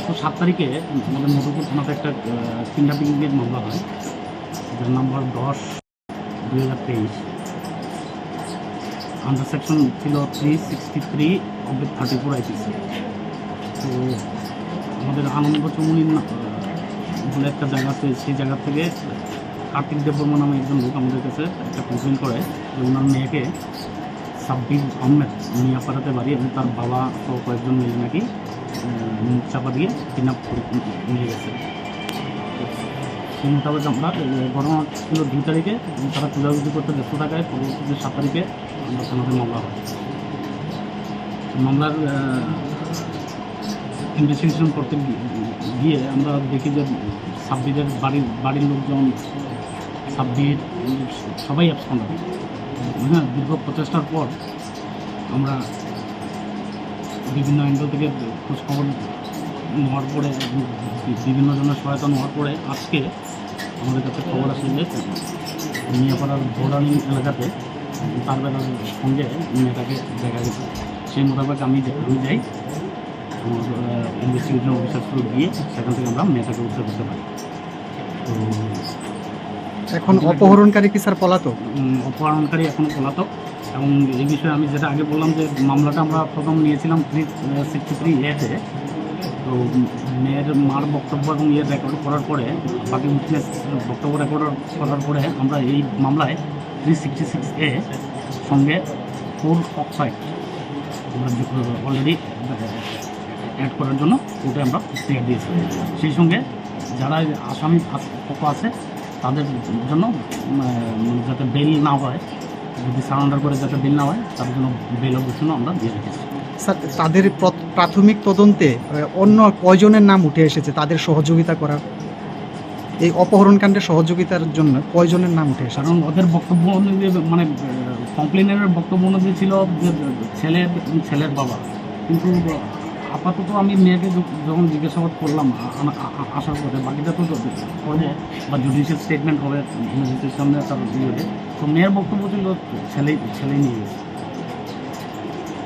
গত 7 তারিখে আমাদের মধুপুর থানাতে একটা কিডন্যাপিংয়ের মামলা হয়, যার নাম্বার 10/2023। আন্ডার সেকশন ছিল 363/34 IPC। তো আমাদের আনন্দ চৌমুনি বলে একটা জায়গা আছে, সেই জায়গা থেকে কার্তিক দেববর্মা নামে একজন লোক আমাদের কাছে একটা কমপ্লেন করে যে ওনার মেয়েকে সাব্বির আহমেদ মিয়াপাড়াতে বাড়ি এবং তার বাবা সহ কয়েকজন মিলে নাকি মুখ চাপা দিয়ে কিডন্যাপ করে নিয়ে গেছে। সেই মোতাবেক আমরা ঘটনা ছিল 2 তারিখে, তারা খোঁজাখুঁজি করতে ব্যস্ত থাকায় পরবর্তীতে 7 তারিখে আমরা থানাতে মামলা হয়। মামলার ইনভেস্টিগেশন করতে গিয়ে আমরা দেখি যে সাব্বিরের বাড়ির লোকজন, সাব্বির সবাই অ্যাবসেন্ট হয়। হ্যাঁ, দীর্ঘ প্রচেষ্টার পর আমরা বিভিন্ন অ্যাঙ্গেল থেকে খোঁজখবর নেওয়ার পরে, বিভিন্ন জনের সহায়তা নেওয়ার পরে আজকে আমাদের কাছে খবর আসে যে মিয়াপাড়ার বোর্ডারিং এলাকাতে তার বেলার সঙ্গে মেয়েটাকে দেখা গেছে। সেই মোতাবেক আমি যাই, আমার ইনভেস্টিগেশন অফিসার গিয়ে সেখান থেকে আমরা মেয়েটাকে উদ্ধার করতে পারি। তো এখন অপহরণকারী কি স্যার পলাতক? অপহরণকারী এখনও পলাতক। এবং এই বিষয়ে আমি যেটা আগে বললাম যে মামলাটা আমরা প্রথম নিয়েছিলাম 363A-তে। তো মেয়ের মার বক্তব্য এবং রেকর্ড করার পরে, বাকি উইটনেস বক্তব্য রেকর্ড করার পরে আমরা এই মামলায় 366A সঙ্গে 4 অক্সাইড আমরা অলরেডি অ্যাড করার জন্য কোর্টে আমরা স্টেট দিয়েছি। সেই সঙ্গে যারা আসামি পক্ষ আছে তাদের জন্য যাতে বেল না হয়, যদি সারেন্ডার করে যাতে বেল না হয়, তার জন্য বেল অবশ্যই আমরা দিয়ে রেখেছি। স্যার, তাদের প্রাথমিক তদন্তে অন্য কয়জনের নাম উঠে এসেছে তাদের সহযোগিতা করার? এই অপহরণকাণ্ডে সহযোগিতার জন্য কয়জনের নাম উঠে এসেছে? কারণ ওদের বক্তব্য অনুযায়ী, মানে কমপ্লেনের বক্তব্য অনুযায়ী ছিল যে ছেলের বাবা। কিন্তু আপাতত আমি মেয়েকে যখন জিজ্ঞাসাবাদ করলাম আসার পরে, বাকিটা তো পরে বা জুডিশিয়াল স্টেটমেন্ট হবে ম্যাজিস্ট্রেটের সামনে, তার ইয়েতে। তো মেয়ের বক্তব্য ছিল ছেলেই নিয়ে গেছে।